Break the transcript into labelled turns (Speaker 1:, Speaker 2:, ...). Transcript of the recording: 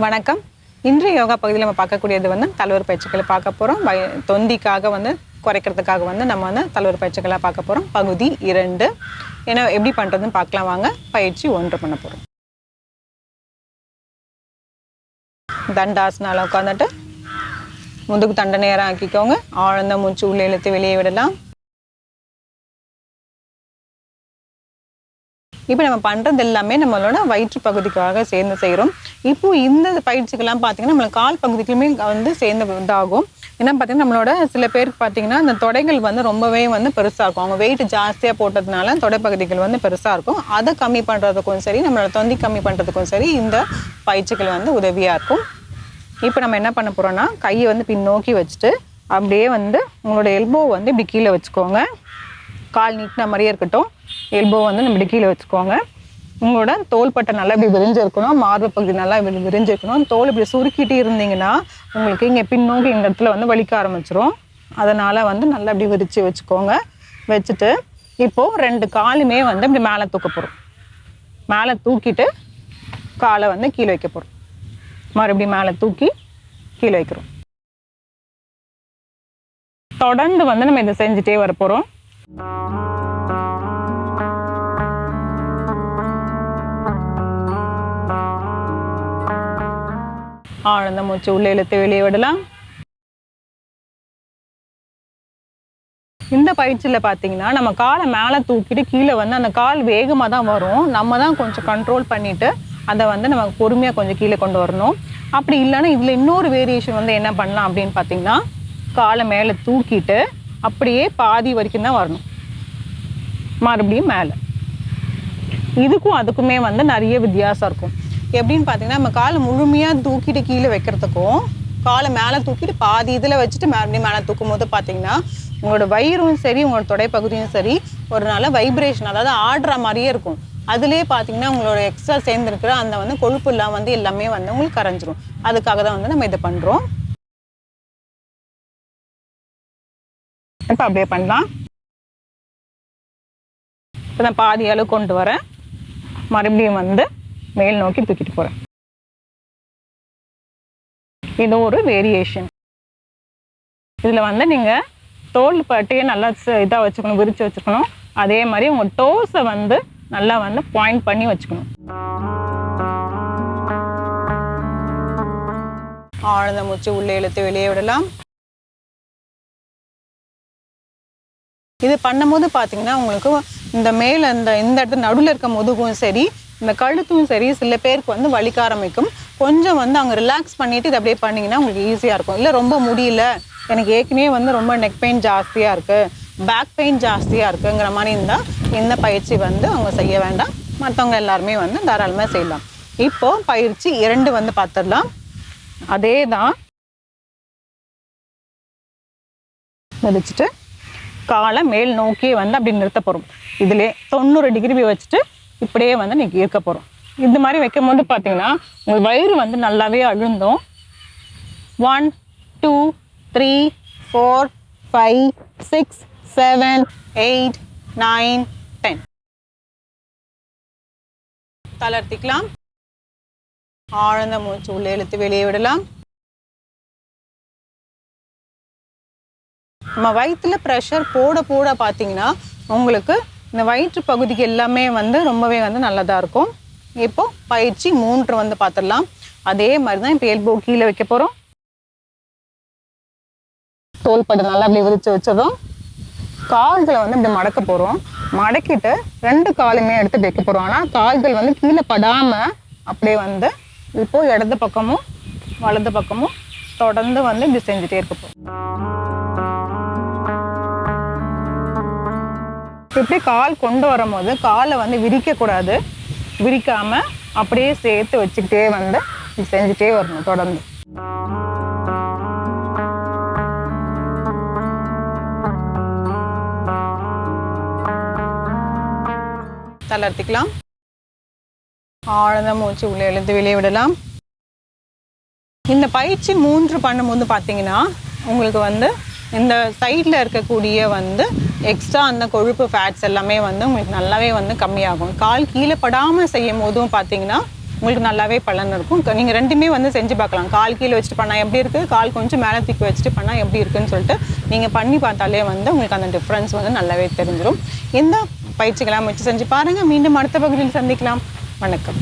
Speaker 1: வணக்கம். இன்றைய யோகா பகுதியில் நம்ம பார்க்கக்கூடியது வந்து தலவர் பயிற்சிகளை பார்க்க போகிறோம். தொந்திக்காக வந்து குறைக்கிறதுக்காக வந்து நம்ம வந்து தலவர் பயிற்சிகளாக பார்க்க போகிறோம். பகுதி 2. ஏன்னா எப்படி பண்ணுறதுன்னு பார்க்கலாம் வாங்க. பயிற்சி 1 பண்ண போகிறோம். தண்டாசனால உட்காந்துட்டு முதுகு தண்டை நேரம் ஆக்கிக்கோங்க. ஆழ்ந்த மூச்சு உள்ளே இழுத்து வெளியே விடலாம். இப்போ நம்ம பண்ணுறது எல்லாமே நம்மளோட வயிற்று பகுதிக்காக சேர்ந்து செய்கிறோம். இப்போ இந்த பயிற்சிகள்லாம் பார்த்தீங்கன்னா நம்மளுக்கு கால் பகுதிக்குமே வந்து சேர்ந்து இதாகும். என்ன பார்த்தீங்கன்னா நம்மளோட சில பேருக்கு பார்த்தீங்கன்னா அந்த தொடைகள் வந்து ரொம்பவே வந்து பெருசாக இருக்கும். அவங்க வெயிட் ஜாஸ்தியாக போட்டதுனால தொடை பகுதிகள் வந்து பெருசாக இருக்கும். அதை கம்மி பண்ணுறதுக்கும் சரி, நம்மளோட தொந்தி கம்மி பண்ணுறதுக்கும் சரி இந்த பயிற்சிகள் வந்து உதவியாக இருக்கும். இப்போ நம்ம என்ன பண்ண போகிறோம்னா கையை வந்து பின்னோக்கி வச்சுட்டு அப்படியே வந்து உங்களோட எல்போ வந்து இப்படி கீழே வச்சுக்கோங்க. கால் நீட்டின மாதிரியே இருக்கட்டும். எல்போ வந்து நம்ம இப்படி கீழே வச்சுக்கோங்க. உங்களோட தோள்பட்டை நல்லா இப்படி விரிஞ்சிருக்கணும். மார்பு பகுதி நல்லா இப்படி விரிஞ்சிருக்கணும். தோல் இப்படி சுருக்கிட்டு இருந்தீங்கன்னா உங்களுக்கு இங்கே பின்னோக்கி இந்த இடத்துல வந்து வலிக்க ஆரம்பிச்சிரும். அதனால் வந்து நல்லா இப்படி விரித்து வச்சுக்கோங்க. வச்சுட்டு இப்போது 2 காலுமே வந்து இப்படி மேலே தூக்க போகிறோம். மேலே தூக்கிட்டு காலை வந்து கீழே வைக்க போகிறோம். மறுபடியும் மேலே தூக்கி கீழே வைக்கிறோம். தொடர்ந்து வந்து நம்ம இதை செஞ்சுட்டே வர போகிறோம். ஆழ்ந்த மூச்சு உள்ளே இழுத்து வெளியே விடலாம். இந்த பயிற்சியில் பார்த்தீங்கன்னா நம்ம காலை மேலே தூக்கிட்டு கீழே வந்து அந்த கால் வேகமாக தான் வரும். நம்ம தான் கொஞ்சம் கண்ட்ரோல் பண்ணிவிட்டு அதை வந்து நம்ம பொறுமையாக கொஞ்சம் கீழே கொண்டு வரணும். அப்படி இல்லைன்னா இதில் இன்னொரு வேரியேஷன் வந்து என்ன பண்ணலாம் அப்படின்னு பார்த்தீங்கன்னா காலை மேலே தூக்கிட்டு அப்படியே பாதி வரைக்கும் தான் வரணும். மறுபடியும் மேலே. இதுக்கும் அதுக்குமே வந்து நிறைய வித்தியாசம் இருக்கும். எப்படின்னு பார்த்தீங்கன்னா நம்ம காலை முழுமையாக தூக்கிட்டு கீழே வைக்கிறதுக்கும் காலை மேலே தூக்கிட்டு பாதி இதில் வச்சுட்டு மறுபடியும் மேலே தூக்கும் போது பார்த்தீங்கன்னா உங்களோட வயிறும் சரி உங்களோட தொடைப்பகுதியும் சரி ஒரு நல்ல வைப்ரேஷன், அதாவது ஆடுற மாதிரியே இருக்கும். அதுலேயே பார்த்தீங்கன்னா உங்களோட எக்ஸ்ட்ரா சேர்ந்துருக்கிற அந்த வந்து கொழுப்புலாம் வந்து எல்லாமே வந்து உங்களுக்கு கரைஞ்சிரும். அதுக்காக தான் வந்து நம்ம இதை பண்ணுறோம். இப்போ அப்படியே பண்ணலாம். இப்போ நான் பாதி அளவு கொண்டு வரேன். மறுபடியும் வந்து மேல் நோக்கி தூக்கிட்டு போகிறேன். இது ஒரு வேரியேஷன். இதில் வந்து நீங்கள் தோல் பட்டையை நல்லா இதாக வச்சுக்கணும், விரித்து வச்சுக்கணும். அதே மாதிரி உங்கள் டோஸை வந்து நல்லா வந்து பாயிண்ட் பண்ணி வச்சுக்கணும். ஆழ்ந்த மூச்சு உள்ளே இழுத்து வெளியே விடலாம். இது பண்ணும்போது பார்த்தீங்கன்னா உங்களுக்கு இந்த மேலே இந்த இடத்துல நடுவில் இருக்க முதுகும் சரி இந்த கழுத்தும் சரி சில பேருக்கு வந்து வலிக்க ஆரம்பிக்கும். கொஞ்சம் வந்து அவங்க ரிலாக்ஸ் பண்ணிவிட்டு இதை அப்படியே பண்ணிங்கன்னா உங்களுக்கு ஈஸியாக இருக்கும். இல்லை ரொம்ப முடியல, எனக்கு ஏற்கனவே வந்து ரொம்ப நெக் பெயின் ஜாஸ்தியாக இருக்குது, பேக் பெயின் ஜாஸ்தியாக இருக்குங்கிற மாதிரி இருந்தால் இந்த பயிற்சி வந்து அவங்க செய்ய வேண்டாம். மற்றவங்க எல்லாருமே வந்து தாராளமாக செய்யலாம். இப்போது பயிற்சி 2 வந்து பார்த்துடலாம். அதே தான் மிதிச்சுட்டு காலை மேல் நோக்கியே வந்து அப்படி நிறுத்த போகிறோம். இதிலே 90 டிகிரி வச்சுட்டு இப்படியே வந்து நீங்கள் இருக்க போகிறோம். இந்த மாதிரி வைக்கும் போது பார்த்தீங்கன்னா உங்கள் வயிறு வந்து நல்லாவே அழுந்தும். 1 2 3 4 5 6 7 8 9 10 தளர்த்திக்கலாம். ஆழ்ந்த மூச்சு உள்ளே இழுத்து வெளியே விடலாம். நம்ம வயிற்றுல ப்ரெஷர் போட போட பார்த்தீங்கன்னா உங்களுக்கு இந்த வயிற்று பகுதிக்கு எல்லாமே வந்து ரொம்பவே வந்து நல்லதாக இருக்கும். இப்போ பயிற்சி 3 வந்து பார்த்துடலாம். அதே மாதிரி தான் இப்போ எல்போ கீழே வைக்க போகிறோம். தோள்பட்டை நல்லா அப்படி விரித்து வச்சிடும். கால்களை வந்து இப்படி மடக்க போகிறோம். மடக்கிட்டு 2 காலுமே எடுத்து வைக்க போகிறோம். ஆனால் கால்கள் வந்து கீழே படாமல் அப்படியே வந்து இப்போ இடது பக்கமும் வலது பக்கமும் தொடர்ந்து வந்து இப்படி செஞ்சுட்டே இருக்க போகிறோம். இப்படி கால் கொண்டு வரும்போது காலை வந்து விரிக்கக்கூடாது. விரிக்காமல் அப்படியே சேர்த்து வச்சுக்கிட்டே வந்து செஞ்சுட்டே வரணும் தொடர்ந்து. தளர்த்திக்கலாம். ஆழ்ந்த மூச்சு உள்ளே இழுத்து வெளியே விடலாம். இந்த பயிற்சி 3 பண்ணும்போது பார்த்தீங்கன்னா உங்களுக்கு வந்து இந்த சைடில் இருக்கக்கூடிய வந்து எக்ஸ்ட்ரா அந்த கொழுப்பு ஃபேட்ஸ் எல்லாமே வந்து உங்களுக்கு நல்லாவே வந்து கம்மியாகும். கால் கீழே படாமல் செய்யும் போதும் பார்த்தீங்கன்னா உங்களுக்கு நல்லாவே பலன் இருக்கும். நீங்கள் ரெண்டுமே வந்து செஞ்சு பார்க்கலாம். கால் கீழே வச்சுட்டு பண்ணால் எப்படி இருக்குது, கால் கொஞ்சம் மேலே தூக்கி வச்சுட்டு பண்ணால் எப்படி இருக்குன்னு சொல்லிட்டு நீங்கள் பண்ணி பார்த்தாலே வந்து உங்களுக்கு அந்த டிஃப்ரென்ஸ் வந்து நல்லாவே தெரிஞ்சிடும். இந்த பயிற்சிகளாக முயற்சி செஞ்சு பாருங்கள். மீண்டும் அடுத்த பகுதியில் சந்திக்கலாம். வணக்கம்.